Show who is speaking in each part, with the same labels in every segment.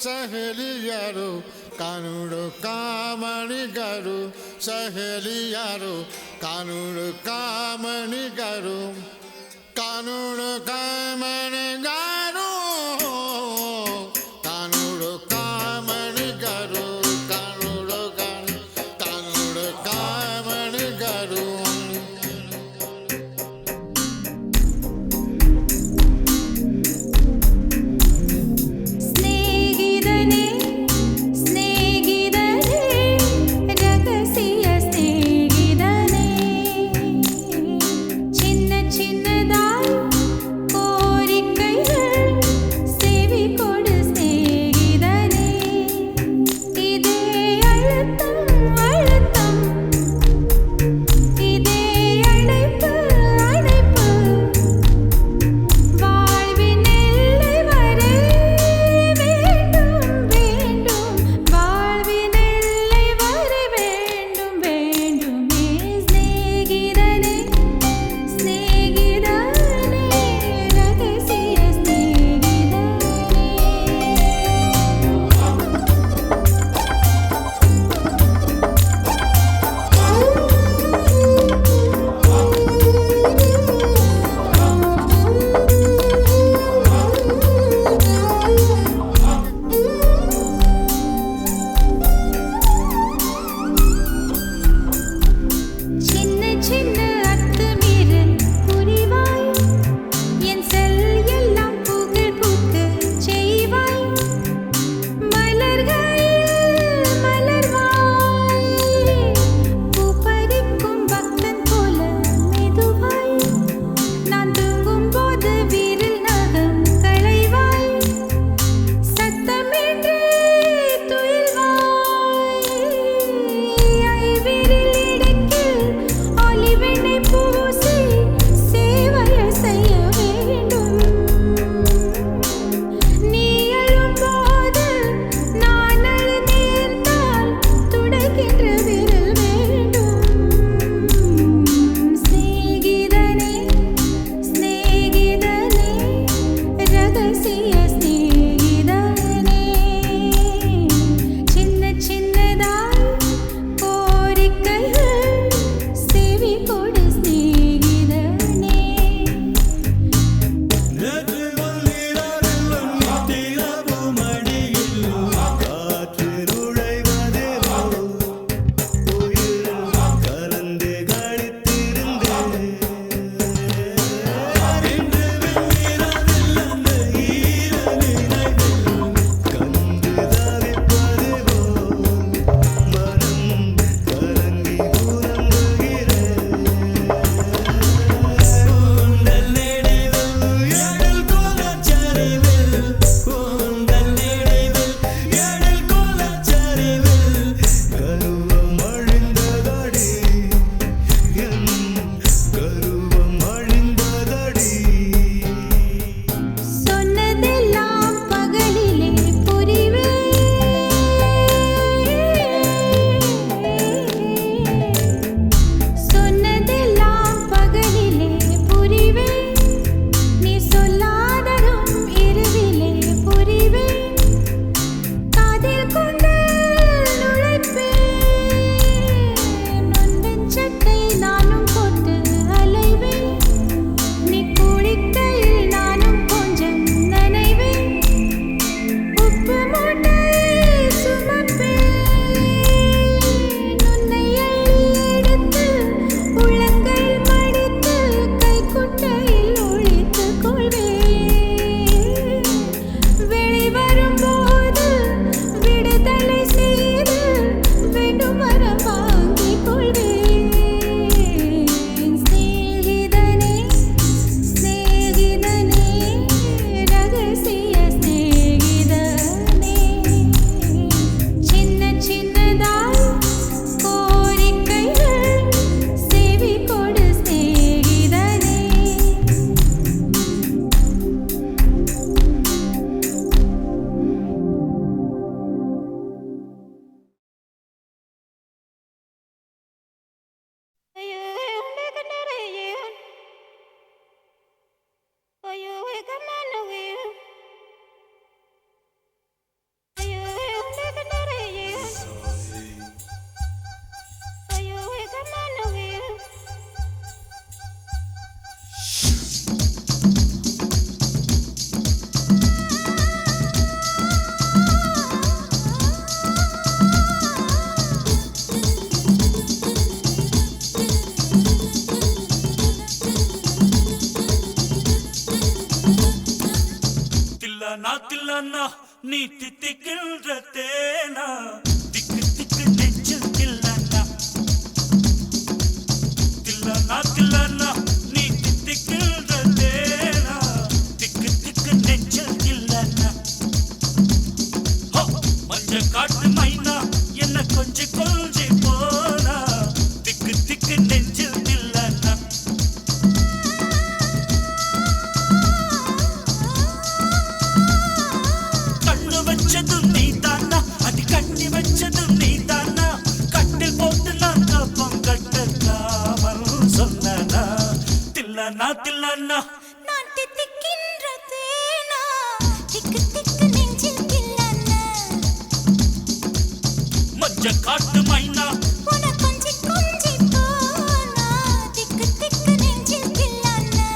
Speaker 1: ಸಹೇಲಿಯರು ಕಾನೂರು ಕಾಮಣಿಗರು ಸಹೇಲಿಯರು ಕಾನೂರು ಕಾಮಣಿಗರು ಕಾನೂರು ಕಾಮಣಿಗರು ಕಾನೂರು ಕಾಮಣಿಗರು ಕಾನೂರು ಕಾನೂರು ಕಾಮಣಿಗರು
Speaker 2: சின்னதாய் கோரிக்கை தில்லனா நீ தித்திக்கின்ற தேனா திக்கு திக்கு நெஞ்சில் தில்லனா தில்லனா தில்லனா நீ தித்திக்கின்ற தேனா திக்கு திக்கு நெஞ்சில் தில்லனா மஞ்ச காட்டு மைனா என்ன கொஞ்சி கொஞ்சி போனா திக்கு திக்கு நெஞ்சில் தில்லனா கண்ணு வச்சதும் நீ தானா அடி கண்ணி வச்சதும் நீ தானா கட்டில் போட்டு நான் கப்பம் கட்டக்காமல் சொன்னா தில்லனா தில்லனா
Speaker 3: நான் தித்திக்கின்ற தேனா திக்கு திக்கு நெஞ்சில் தில்லனா
Speaker 2: மஞ்ச காட்டு மைனா
Speaker 3: உன கொஞ்சி கொஞ்சி போனா திக்கு திக்கு நெஞ்சில் தில்லனா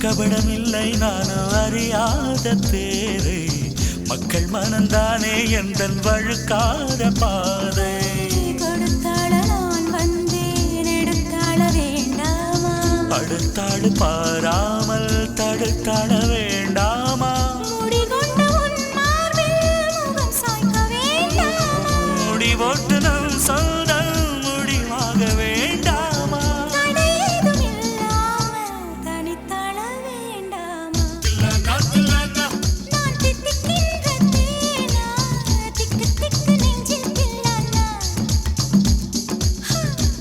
Speaker 2: கபடமில்லை நானும் அறியாத பேரை மக்கள் மனந்தானே எந்தன் வழுக்காத பாதை
Speaker 3: கொடுத்தாள நான் வந்தேன் எடுத்தாள வேண்டாமா
Speaker 2: அடுத்தாடு பாராமல் தடுத்தாள வேண்டாமா
Speaker 3: முடிகொண்ட உன் மார்பில் முகம் சாய்க்க வேண்டாமா
Speaker 2: முடி போட்டு நம் சொந்தம் முடிவாக வேண்டாமா
Speaker 3: தடையேதும் இல்லாமல் தனித்தாள வேண்டாமா
Speaker 2: தில்லனா தில்லனா
Speaker 3: நான் தித்திக்கின்ற தேனா திக்கு திக்கு நெஞ்சில் தில்லனா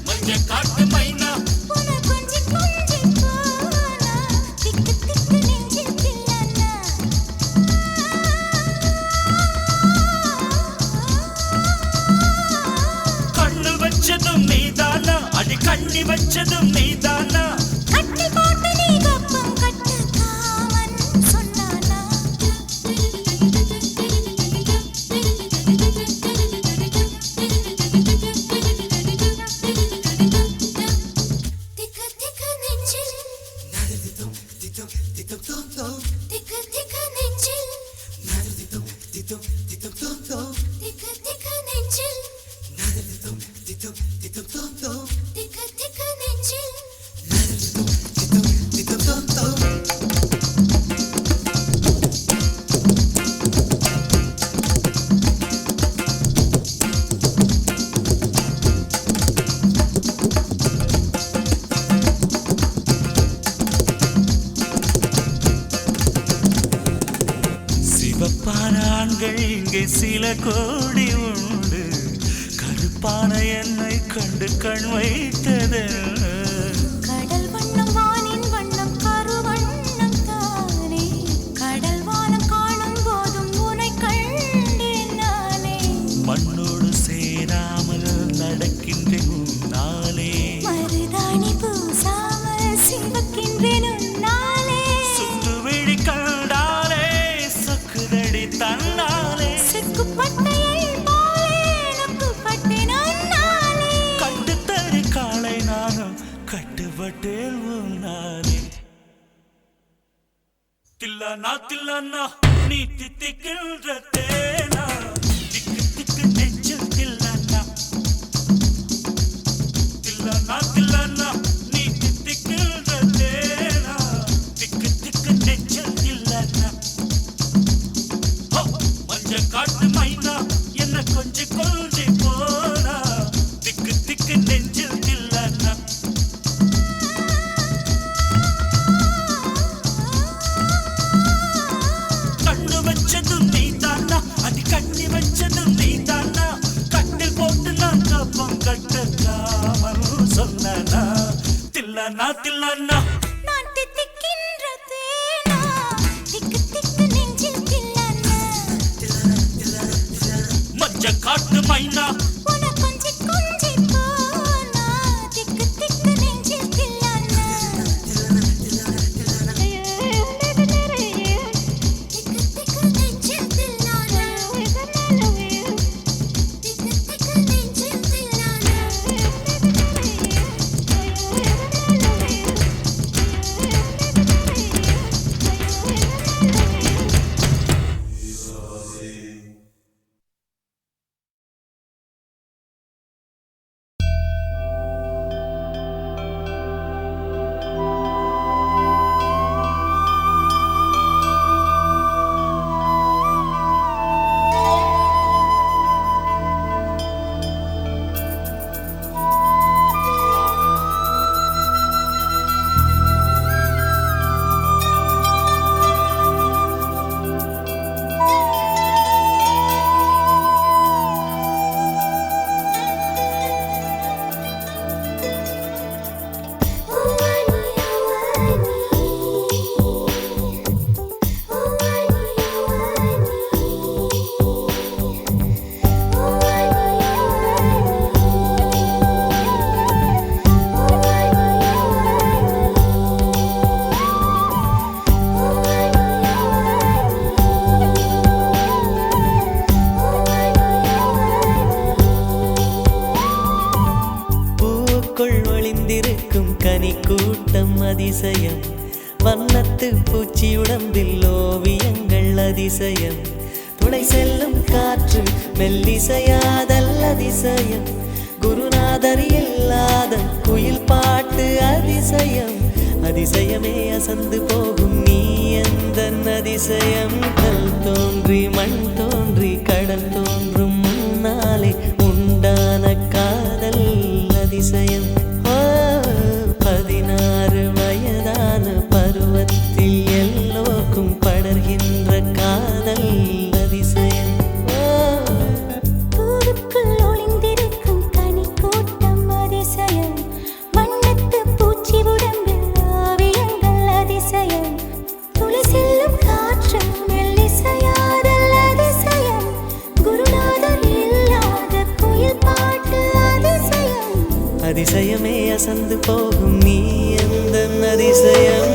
Speaker 2: மஞ்ச காட்டு மைனா
Speaker 3: உன கொஞ்சி கொஞ்சி போனா திக்கு திக்கு நெஞ்சில் தில்லனா
Speaker 2: கண்ணு வச்சதும் நீதானா அடி கண்ணி வச்சதும் நீதானா
Speaker 3: கட்டி போட்டு நீ கப்பம் கட்டு காமன் சொன்னானா திக்கு திக்கு நெஞ்சில் திக்கு திக்கு நெஞ்சில் திக்கு திக்கு நெஞ்சில் திக்கு திக்கு நெஞ்சில்
Speaker 2: சிவப்பான ஆண்கள் இங்கே சில கோடி உண்டு கருப்பான என்னை கண்டு கண் வைத்தது
Speaker 3: கடல் வண்ணம் வானின் வண்ணம் கருவண்ணம் தானே கடல் வானம் காணும் போதும் உனை கண்டேன் நானே
Speaker 2: மண்ணோடு சேராமல் நடக்கின்றேன் உன்னாலே
Speaker 3: மருதாணி பூசாமல் சிவக்கின்றேன் உன்னாலே
Speaker 2: சுட்டு விழி கண்டாலே சொக்குதடி தன்னாலே
Speaker 3: சிக்குப்பட்டையை போலே நொக்குப்பட்டேன் உன்னாலே
Speaker 2: கட்டுத்தறி காலை நானும் கட்டுப்பட்டேன் உன்னாலே தில்லனா தில்லனா நீ தித்திக்கின்ற தேனா திக்கு திக்கு நெஞ்சில் தில்லனா தில்லனா தில்லனா நீ தித்திக்கின்ற தேனா திக்கு திக்கு நெஞ்சில் தில்லனா மஞ்ச காட்டு மைனா என்ன கொஞ்சி கொஞ்சி போனா திக்கு திக்கு நெஞ்சில் தில்லனா கண்ணு வச்சதும் நீ தானா அடி கண்ணி வச்சதும் நீ தானா தில்லானா தில்லானா
Speaker 3: நான் தித்திக்கின்ற தேனா திக்கு திக்கு நெஞ்சில் தில்லானா
Speaker 2: மஞ்ச காட்டு மைனா
Speaker 3: உன கொஞ்சி கொஞ்சி போனா திக்கு திக்கு நெஞ்சில் தில்லானா திக்கு திக்கு நெஞ்சில் தில்லானா திக்கு திக்கு நெஞ்சில் தில்லானா
Speaker 4: கனி கூட்டம் அதிசயம் வண்ணத்து பூச்சி உடம்பில் ஓவியங்கள் அதிசயம் துளை செல்லும் காற்று மெல்லிசையாதல் அதிசயம் குருநாதர் இல்லாத குயில் பாட்டு அதிசயம் அதிசயமே அசந்து போகும் நீ எந்த அதிசயம் கல் தோன்றி மண் தோன்றி கடல் தோன்றும் முன்னாலே உண்டான காதல் அதிசயம் 16 வயதான பருவத்தில் எல்லோருக்கும் படர்கின்ற காதல் அதிசயம்
Speaker 3: பூவுக்குள் ஒளிந்திருக்கும் கனி கூட்டம் அதிசயம் வண்ணத்து பூச்சி உடம்பில் ஓவியங்கள் அதிசயம் துளி செல்லும் காற்று மெல்லிசையாதல் அதிசயம் குருநாதர் இல்லாத குயில் பாட்டு அதிசயம்
Speaker 4: அதிசயமே அசந்து போகும் நீ எந்த அதிசயம்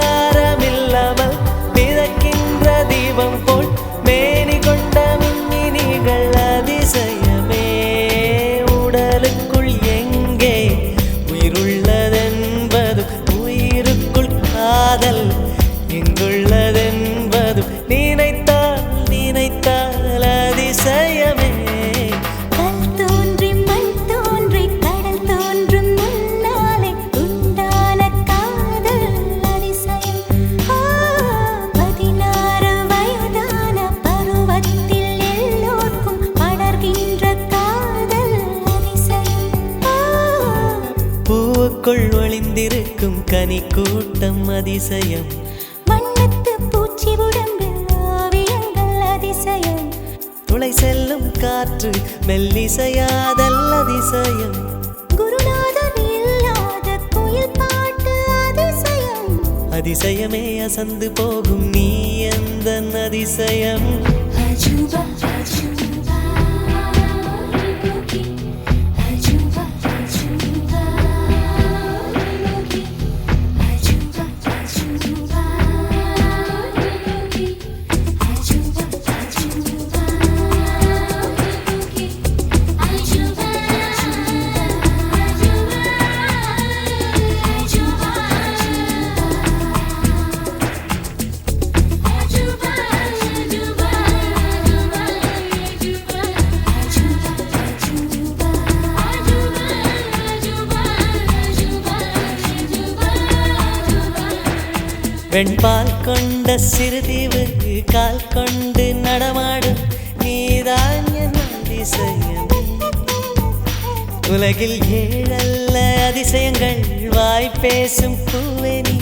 Speaker 4: மின்சாரமில்லாமல் மிதக்கின்ற தீபம் போல் மேனி கொண்ட மின்மினிகள் அதிசயமே உடலுக்குள் எங்கே உயிருள்ளதென்பது உயிருக்குள் காதல் எங்குள்ளதென்பது நினைத்தால் நினைத்தால் அதிசயமே
Speaker 3: கல் தோன்றி மண் தோன்றி கடல் தோன்றும் முன்னாலே உண்டான காதல் அதிசயம் 16 வயதான பருவத்தில் எல்லோருக்கும் படர்கின்ற காதல் அதிசயம்
Speaker 4: பூவுக்குள் ஒளிந்திருக்கும் கனி கூட்டம் அதிசயம்
Speaker 3: வண்ணத்து பூச்சி உடம்பில் ஓவியங்கள் அதிசயம்
Speaker 4: துளை செல்லும் காற்று மெல்லிசையாதல் அதிசயம்
Speaker 3: குருநாதர் இல்லாத குயில் பாட்டு அதிசயம்
Speaker 4: அதிசயமே அசந்து போகும் நீ எந்த அதிசயம்
Speaker 3: அஜூபா அஜூபா யோகி அஜூபா அஜூபா யோகி அஜூபா அஜூபா யோகி அஜூபா அஜூபா யோகி அஜூபா
Speaker 4: வெண்பால் கொண்ட சிறுதீவு கால் கொண்டு நடமாடும் நீதான் என் அதிசயம் உலகில் ஏழல்ல அதிசயங்கள் வாய் பேசும் பூவே நீ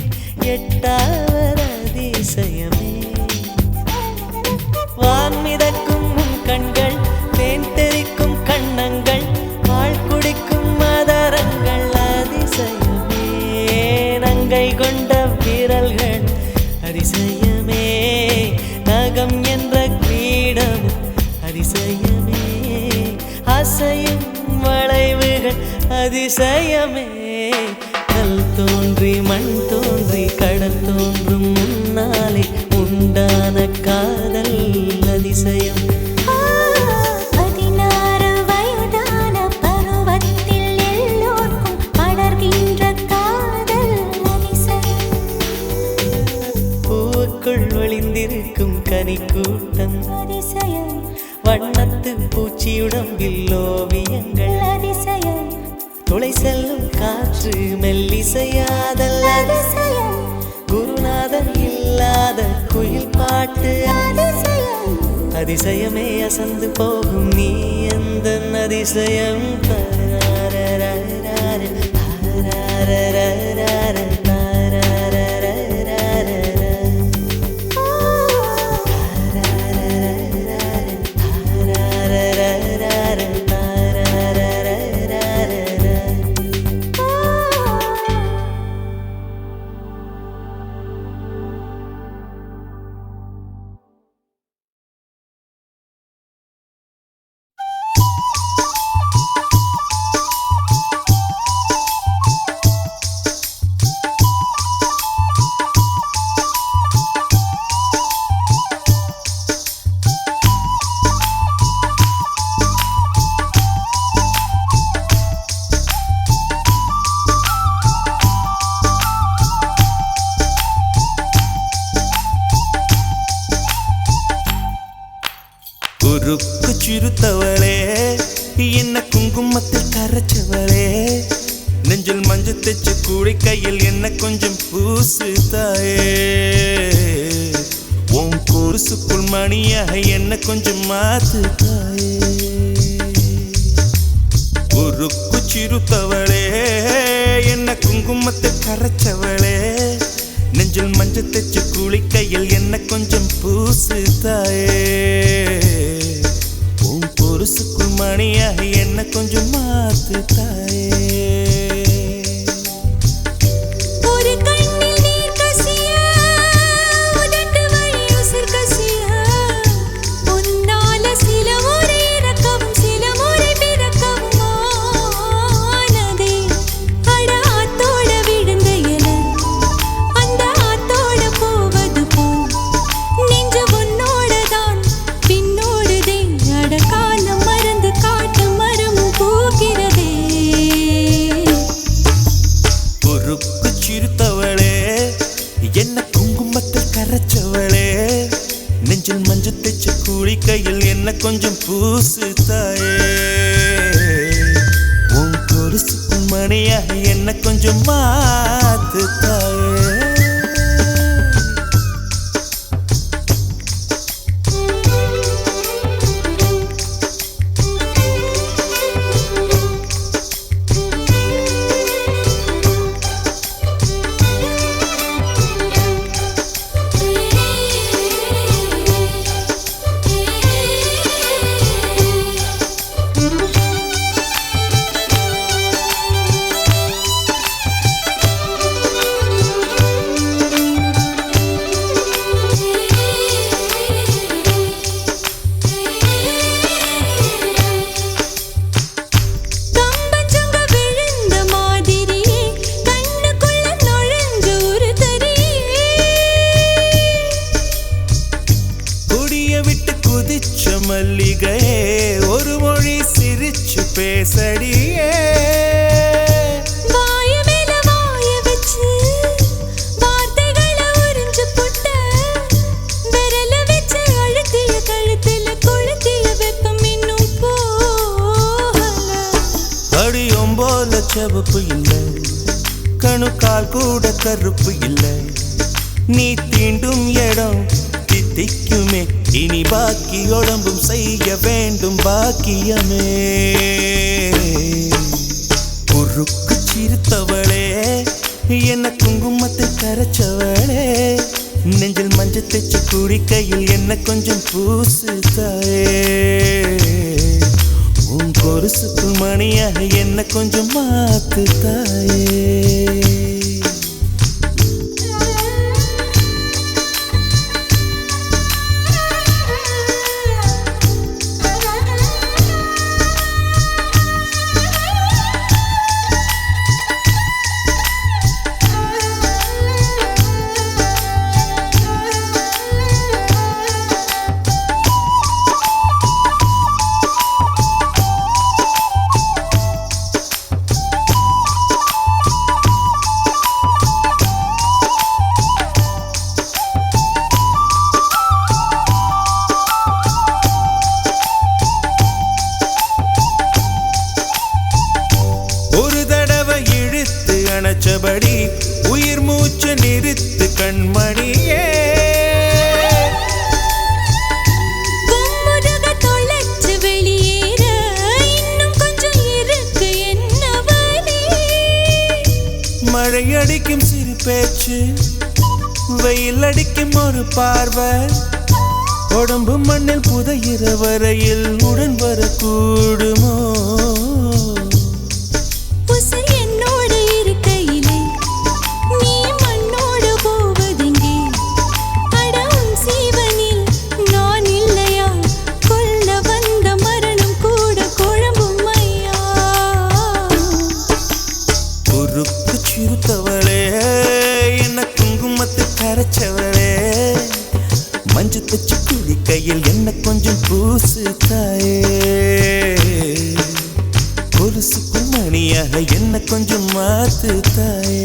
Speaker 4: எட்டாவது அதிசயமே வான் மிதக்கும் உன் கண்கள் தேன் தெறிக்கும் கண்ணங்கள் பால் குடிக்கும் மதரங்கள் அதிசயமே நங்கை கொண்ட வீரல்கள் அதிசயமே நகம் என்ற கிரீடம் அதிசயமே அசையும் வளைவுகள் அதிசயமே கல் தோன்றி மண் தோன்றி கடல் தோன்றும் முன்னாலே உண்டான காதல் அதிசயம்
Speaker 3: 16 வயதான பருவத்தில் எல்லோருக்கும் படர்கின்ற காதல் அதிசயம்
Speaker 4: பூவுக்குள் ஒளிந்திருக்கும் கனிக்கூட்டம்
Speaker 3: அதிசயம்
Speaker 4: வண்ணத்து பூச்சியுடம்பில் ஓவியங்கள்
Speaker 3: அதிசயம்
Speaker 4: துளை செல்லும் காற்று மெல்லிசையாதல்
Speaker 3: அதிசயம்
Speaker 4: குருநாதர் இல்லாத குயில் பாட்டு
Speaker 3: அதிசயம்
Speaker 4: அதிசயமே அசந்து போகும் நீ எந்த அதிசயம்
Speaker 2: குறுக்கு சிறுத்தவளே என்ன குங்குமத்தில் கரைச்சவளே நெஞ்சில் மஞ்சள் தைச்சு கூடி கையில் என்ன கொஞ்சம் பூசு தாயே உன் கொலுசுக்குள் மணியாக என்ன கொஞ்சம் மாத்து தாயே குறுக்கு சிறுத்தவளே என்ன குங்குமத்தில் கரைச்சவளே நெஞ்சில் மஞ்சள் தைச்சு கூலி கையில் என்ன கொஞ்சம் பூசு தாயே உன் பொருசுக்குள் மணியாக என்ன கொஞ்சம் மாத்து தாயே
Speaker 3: ஒரு கண்ணில் நீர் கசிய உதட்டு வழி உசிர் கசிய உன்னால சில முறை இறக்கவும் சில முறை பிறக்கவும் ஆனதே அட ஆத்தோட விழுந்த இல அந்த ஆத்தோட போவது போல் நெஞ்சு உன்னோடதான் பின்னோடுதே அட காலம் மறந்து காட்டு மரமும் பூக்கிறதே
Speaker 2: குறுக்கு சிறுத்தவளே என்ன குங்குமத்தில் கரைச்சவளே நெஞ்சில் மஞ்சள் தைச்ச கூலி கையில் என்ன கொஞ்சம் பூசு தாயே உன் கொலுசுக்குள் மணியாக என்ன கொஞ்சம் மாத்து தாயே
Speaker 5: பேசடியே
Speaker 3: வாய மேல வாய வச்சு வார்த்தைகளை உறிஞ்சு புட்ட விரல வச்சு அழுத்திய கழுத்துல கொளுத்திய வெப்பம் இன்னும் போகல
Speaker 5: அடியும் போல செவப்பு இல்லை கணுக்கால் கூட கருப்பு இல்லை நீ தீண்டும் இடம் தித்திக்குமே இனி பாக்கி உடம்பும் செய்ய வேண்டும் பாக்கியமே குறுக்கு சிரித்தவளே என்ன குங்குமத்தை கரைச்சவளே நெஞ்சில் மஞ்சள் தைச்சு குடிக்கையில் என்ன கொஞ்சம் பூசு தாயே உன் கொலுசுக்குள் மணியாக என்ன கொஞ்சம் மாத்து தாயே அணைச்சபடி உயிர் மூச்சு நிறுத்து கண்மணியே
Speaker 3: கும்முருக தொலைச்சு வெளியேற இன்னும் கொஞ்சம் இருக்கு என்ன வழி
Speaker 5: மழை அடிக்கும் சிறு பேச்சு வெயில் அடிக்கும் ஒரு பார்வை உடம்பு மண்ணில் புதையிற வரையில் உடன் வரக்கூடுமோ சிறுத்தவளே என்ன குங்குமத்தை கரைச்சவளே மஞ்சு தச்சு குளிக்கையில் என்ன கொஞ்சம் பூசு தாயே கொலுசுக்குள் மணியாக என்ன கொஞ்சம் மாத்து தாயே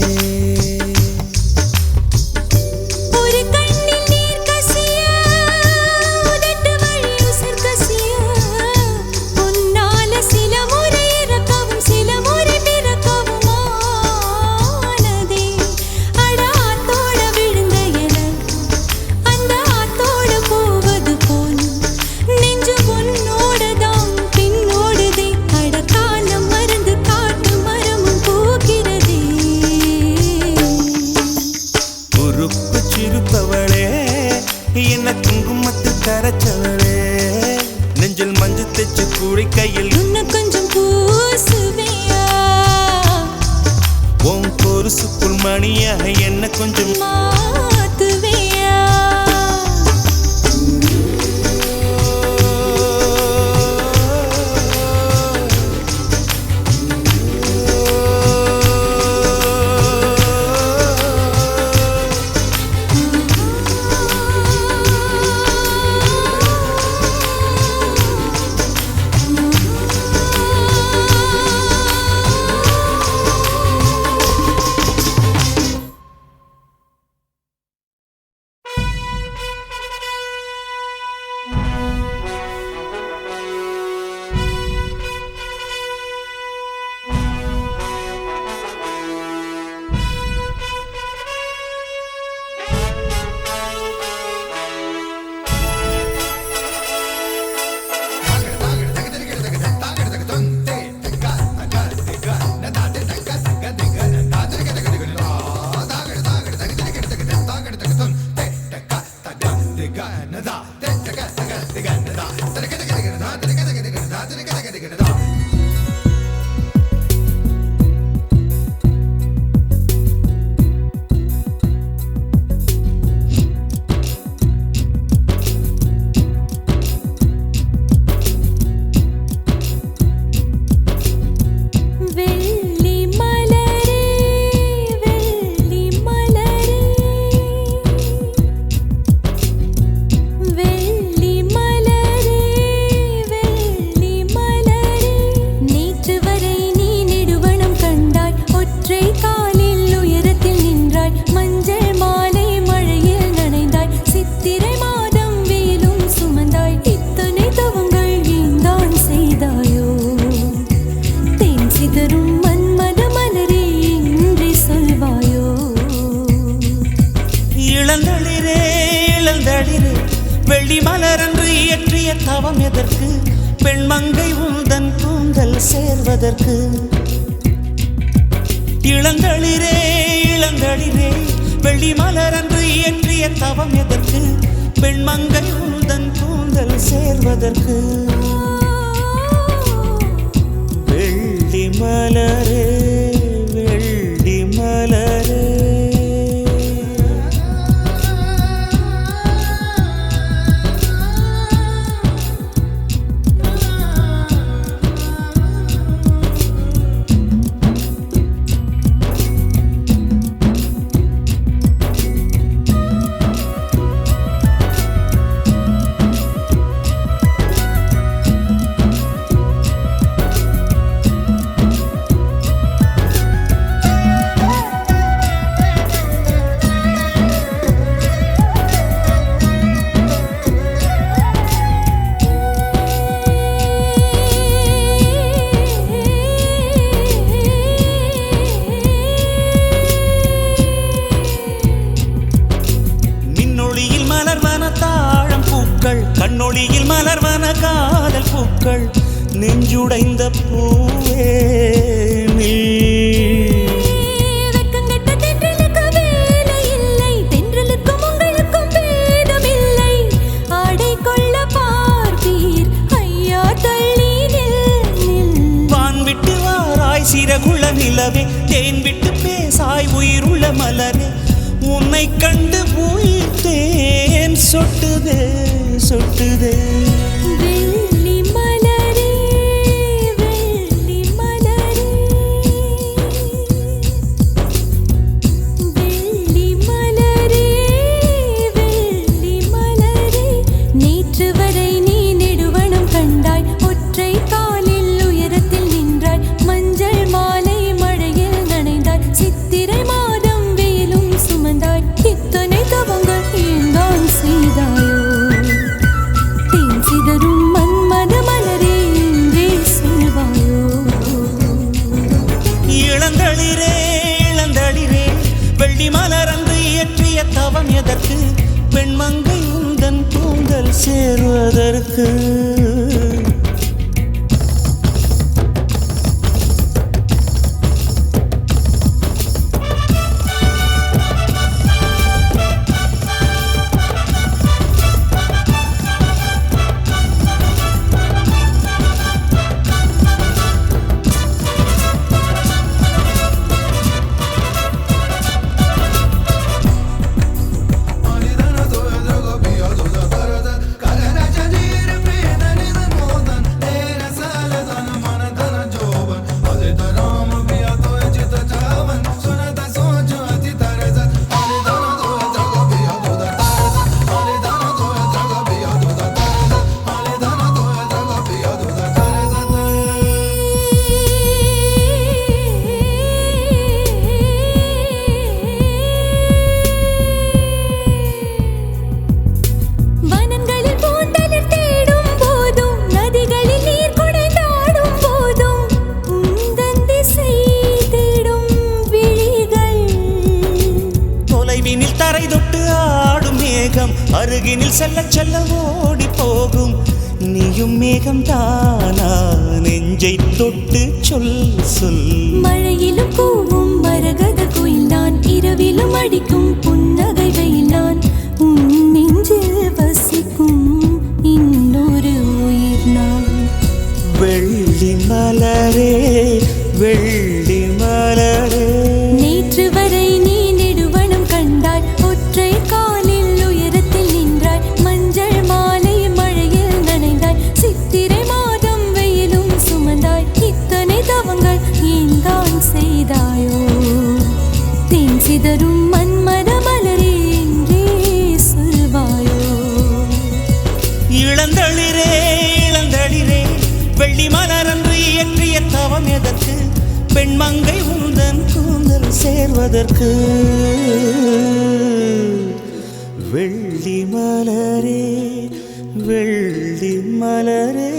Speaker 5: சிறுத்தவளே என்ன குங்குமத்தில் கரைச்சவளே நெஞ்சில் மஞ்சு தைச்சு குடிக்கையில்
Speaker 3: இன்னும் கொஞ்சம் பூசுவியா
Speaker 5: உன் கொலுசுக்குள் மணியாக என்ன கொஞ்சம்
Speaker 3: மாத்துவியா
Speaker 5: கூந்தல் சேர்வதற்கு. இளங்களிரே இளங்களிரே வெள்ளி மலரன்று இயற்றிய தவம் எதற்கு? பெண்மங்கை உந்தன் கூந்தல் சேர்வதற்கு. வெள்ளி மலரே வெள்ளி மலரே கண்ணொளியில் மலர்வன காதல் பூக்கள். நெஞ்சுடைந்த பூவே
Speaker 3: வெக்கங்கெட்ட தென்றலுக்கு வேலை இல்லை, தென்றலுக்கும் உங்களுக்கும் பேதமில்லை. ஆடை கொள்ள பார்ப்பீர் ஐயா தள்ளி நில்.
Speaker 5: வான் விட்டு வாராய் சிறகுள்ள நிலவே, தேன் விட்டு பேசாய் உயிருள்ள மலரே. உன்னை கண்டு உயிர் தேன் சொட்டுதே சொட்டுதே.
Speaker 3: வெள்ளி மலரே வெள்ளி மலரே வெள்ளி மலரே வெள்ளி மலரே. நேற்று வரை நீ நெடுவனம் கண்டாய், ஒற்றை காலில் உயரத்தில் நின்றாய். மஞ்சள் மாலை மழையில் நனைந்தாய், சித்திரை மாதம் வெயிலும் சுமந்தாய். இத்தனை தவங்கள் ஏன்தான் செய்தாயோ? சிதறும் மன்மத மலரே என்றே சொல்வாயோ?
Speaker 5: இளந்தளிரே இளந்தளிரே வெள்ளி மலரன்று இயற்றிய தவம் எதற்கு? பெண்மங்கை உந்தன் கூந்தல் சேர்வதற்கு. அருகினில் செல்ல செல்ல ஓடி போகும். நீயும் மேகம் தானா நெஞ்சை தொட்டு சொல் சொல்.
Speaker 3: மழையிலும் கூவும் மரகத குயில் நான், இரவிலும் அடிக்கும் புன்னகை வெயில் நான். உன் நெஞ்சில் வசிக்கும் இன்னொரு உயிர் நான்.
Speaker 5: வெள்ளி மலரே வெள்ளி மலரே.
Speaker 3: நேற்று வரை நீ நெடுவனம் கண்டாய், ஒற்றை காலில் உயரத்தில் நின்றாய். மஞ்சள் மாலை மழையில் நனைந்தாய், சித்திரை மாதம் வெயிலும் சுமந்தாய். இத்தனை தவங்கள் ஏன்தான் செய்தாயோ? தேன் சிதறும் மன்மத மலரே என்றே சொல்வாயோ?
Speaker 5: இளந்தளிரே இளந்தளிரே வெள்ளி மலரன்று இயற்றிய தவம் எதற்கு? பெண்மங்கை உந்தன் கூந்தல் சேர்வதற்கு. வெள்ளி மலரே வெள்ளி மலரே.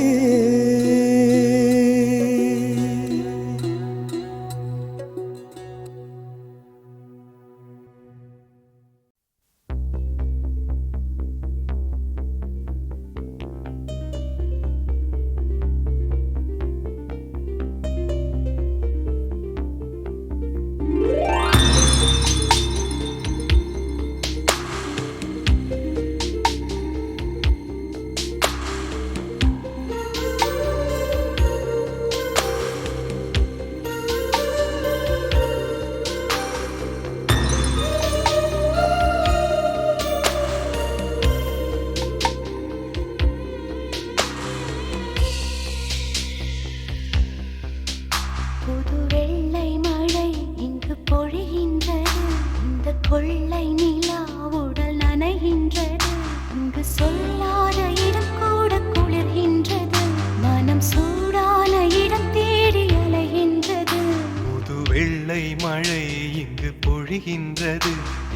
Speaker 3: புது வெள்ளை மழை இங்கு பொழிகின்றது. இந்த கொள்ளை நிலா உடல் நனைகின்றது. இங்கு சொல்லாத இடம் கூட குளிர்கின்றது. மனம் சூடான இடம் தேடி அலைகின்றது.
Speaker 6: புது வெள்ளை மழை இங்கு பொழிகின்றது.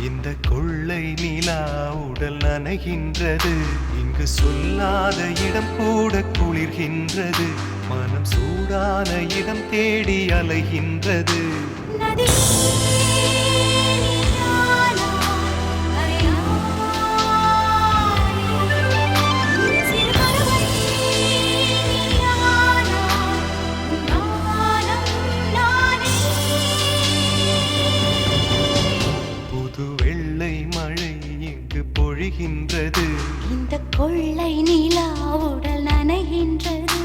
Speaker 6: இந்த கொள்ளை நிலா உடல் நனைகின்றது. இங்கு சொல்லாத இடம் கூட குளிர்கின்றது. மனம் சூடான இடம் தேடி அலைகின்றது.
Speaker 3: நதி இந்த கொள்ளை நிலா உடல் நனைகின்றது.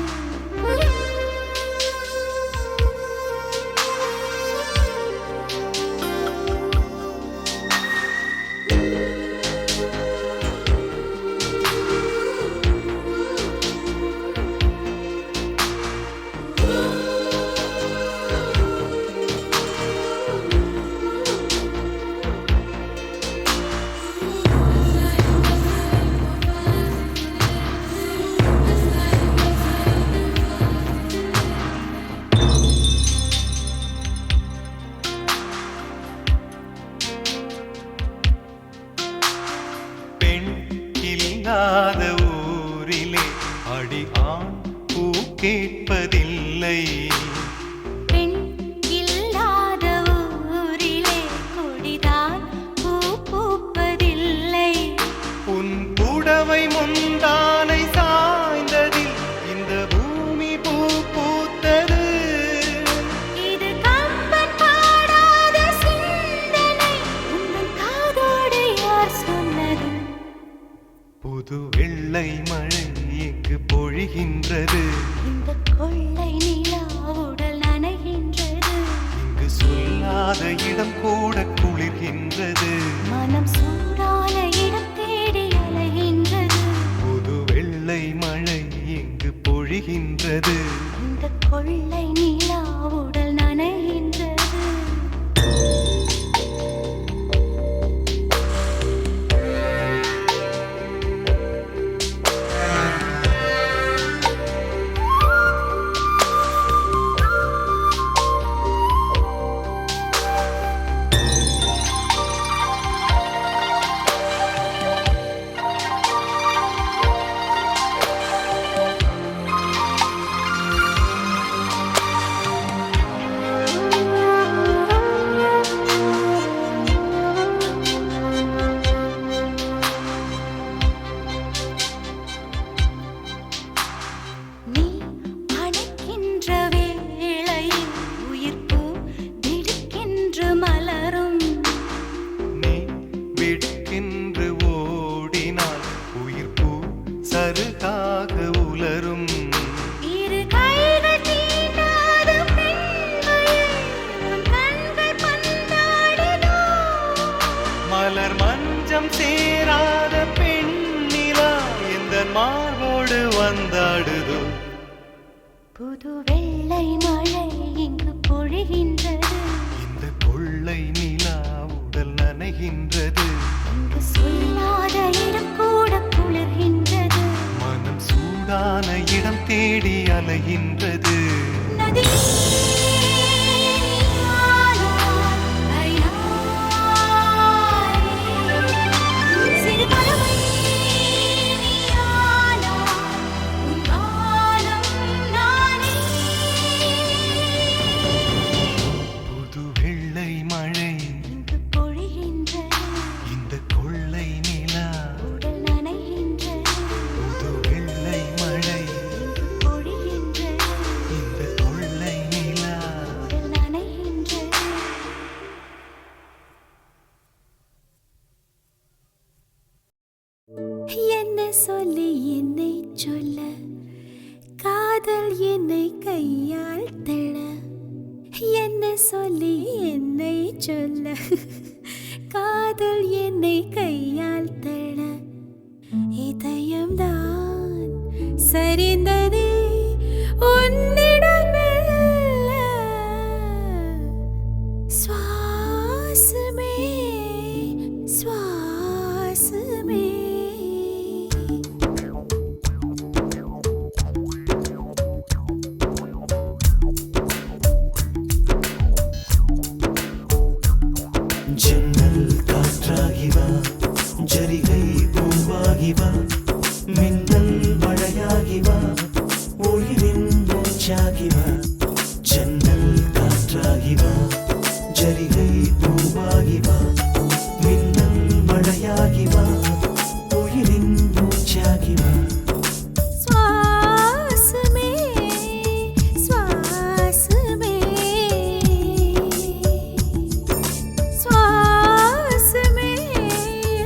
Speaker 6: இல்லாத ஊரிலே அடி ஆண் பூ கேட்பதில்லை.
Speaker 3: பெண் இல்லாத ஊரிலே கொடிதான் பூ பூப்பதில்லை.
Speaker 6: உன் புடவை முந்தானை சாய்ந்ததில் இந்த பூமி பூ பூத்தது.
Speaker 3: இது கம்பன் பாடாத சிந்தனை. உங்கள் காதோடு யார் சொன்னது?
Speaker 6: புது வெள்ளை மழை இங்கு பொழிகின்றது.
Speaker 3: இந்த கொள்ளை நிலா உடல் நனைகின்றது.
Speaker 6: இங்கு சொல்லாத இடம் கூட குளிர்கின்றது.
Speaker 3: மனம் சூடான இடம் தேடி அலைகின்றது.
Speaker 6: புது வெள்ளை மழை இங்கு பொழிகின்றது.
Speaker 3: இந்த கொள்ளை நிலா உடல் நனைகின்றது. நீ அணைக்கின்ற வேளையில் உயிர்ப்பு திடுக்கென்று மலரும்.
Speaker 6: நீ விடுக்கென்று ஓடினால் உயிர் பூ சருகாக உலரும்.
Speaker 3: இரு கைகள் தீண்டாத பெண்மையில் உன் கண்கள் பந்தாடுதோ?
Speaker 6: மலர் மஞ்சம் சேராத பெண்ணிலா எந்த மார்போடு வந்தாடுதோ.
Speaker 3: புது வெள்ளை மழை இங்கு பொழிகின்றது.
Speaker 6: இந்த கொள்ளை நிலா உடல் நனைகின்றது.
Speaker 3: இங்கு சொல்லாத இடம் கூட குளிர்கின்றது.
Speaker 6: மனம் சூடான இடம் தேடி அலைகின்றது.
Speaker 3: நதி சிறு பறவை நீயானா, உன் காலம் நானே.
Speaker 6: புது வெள்ளை மழை
Speaker 3: இங்கு பொழிகின்றது.
Speaker 6: இந்த கொள்ளை நிலா
Speaker 3: உடல் நனைகின்றது.
Speaker 6: புது வெள்ளை மழை
Speaker 3: இங்கு பொழிகின்றது.
Speaker 6: இந்த கொள்ளை நிலா.
Speaker 3: உடல் நனைகின்றது. என்ன சொல்லி என்னை சொல்ல, காதல் என்னை கையால் தள்ள. என்ன சொல்லி என்னை சொல்ல, காதல் என்னை கையால் தள்ள. இதயம்தான் சரிந்ததே உன்னிடம் மெல்ல.
Speaker 5: ஜன்னல் காற்றாகி வா ஜரிகை பூவாகி வா மின்னல் மழையாகி வா உயிரின் மூச்சாகி வா ஜன்னல் காற்றாகி வா ஜரிகை பூவாகி வா மின்னல் மழையாகி வா உயிரின் மூச்சாகி வா
Speaker 3: श्वास में श्वास में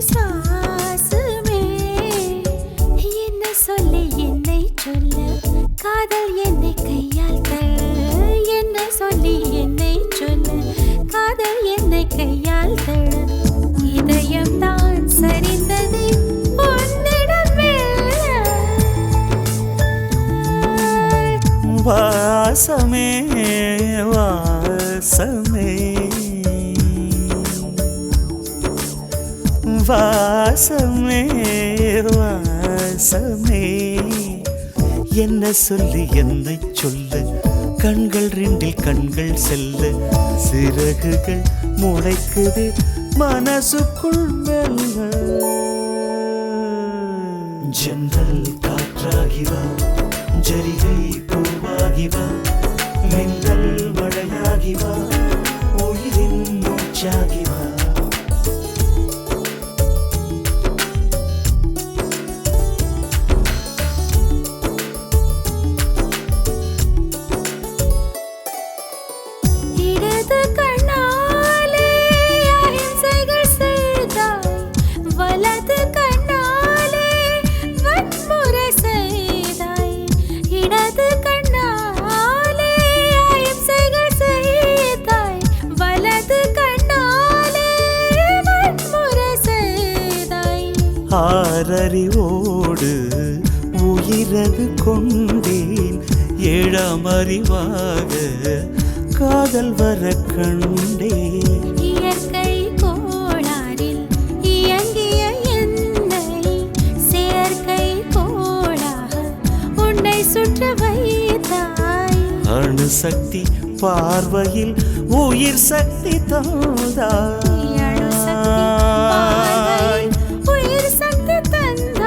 Speaker 3: श्वास में என்ன சொல்ல என்னை சொல்ல காதல் என்னை கையால் தள்ள என்ன சொல்லி என்னை சொல்ல காதல் என்னை கையால் தள்ள இதயம் தான் சரிந்தது உன்னிடம் மெல்ல.
Speaker 5: வாசமே வாசமே வாசமே வாசமே என்ன சொல்லி என்னை சொல்ல கண்கள் ரெண்டில் கண்கள் செல்ல சிறகுகள் முளைக்குது மனசுக்குள் மெல்ல ஜன்னல் காற்றாகி வா ஜரிகை பூவாகி வா மின்னல் மழையாகி வா உயிரின் மூச்சாகி வா
Speaker 3: இடது கண்ணாலே அஹிம்சைகள் செய்தாய் வலது கண்ணாலே வன்முறை செய்தாய் இடது கண்ணாலே அஹிம்சைகள் செய்தாய் வலது கண்ணாலே வன்முறை செய்தாய்
Speaker 5: ஆறறிவோடு உயிரது கொண்டேன் ஏழாம் அறிவாக காதல் வர கண்டேன்
Speaker 3: இயற்கை கோளாறில் இயங்கிய என்னை செயற்கை கோளாக உன்னை சுற்ற வைத்தாய்
Speaker 5: அணுசக்தி பார்வையில் உயிர் சக்தி தந்தாய்
Speaker 3: அணுசக்தி பார்வையில் உயிர் சக்தி தந்தாய்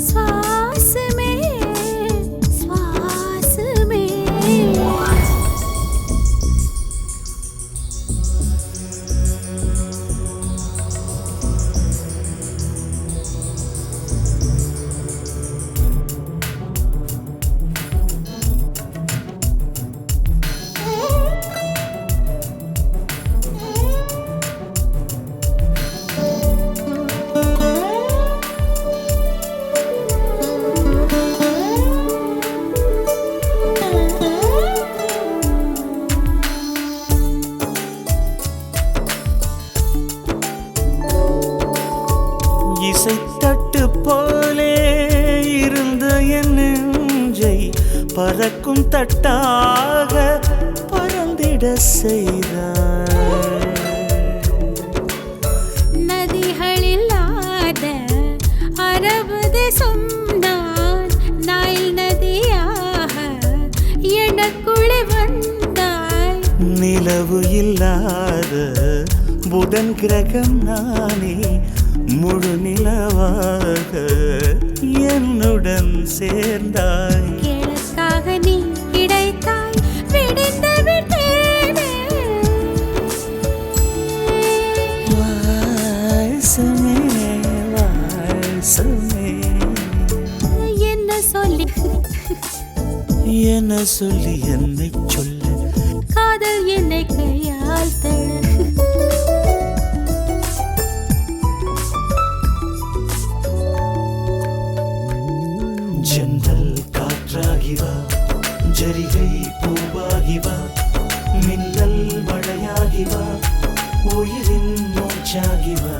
Speaker 3: சுவாசமே சுவாசமே
Speaker 5: இசைத்தட்டு போலே இருந்த என் நெஞ்சை பறக்கும் தட்டாக பறந்திட செய்தாய்
Speaker 3: நதிகளில்லாத அரபு தேசம் நான் நைல் நதியாக எனக்குள்ளே வந்தாய்
Speaker 5: நிலவு இல்லாத புதன் கிரகம் நானே முழு நிலவாக என்னுடன் சேர்ந்தாய்
Speaker 3: கிழக்காக நீ கிடைத்தாய் விடிந்து விட்டேனே
Speaker 5: வாசமே வாசமே
Speaker 3: என்ன சொல்லி
Speaker 5: என்ன சொல்லி என்னை சொல்ல
Speaker 3: காதல் என்னை கையால் தள்ள
Speaker 5: ஜன்னல் காற்றாகி வா ஜரிகை பூவாகி வா மின்னல் மழையாகி வா உயிரின் மூச்சாகி வா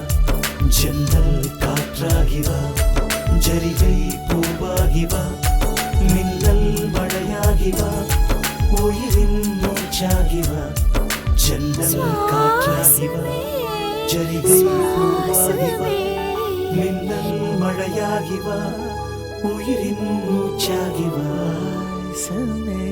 Speaker 5: ஜன்னல் காற்றாகி வா ஜரிகை பூவாகி வா மின்னல் மழையாகி வா உயிரின் மூச்சாகி வா ஜன்னல் காற்றாகி வா ஜரிகை பூவாகி வா மின்னல் மழையாகி வா உயிரின் மூச்சாகி வா சமே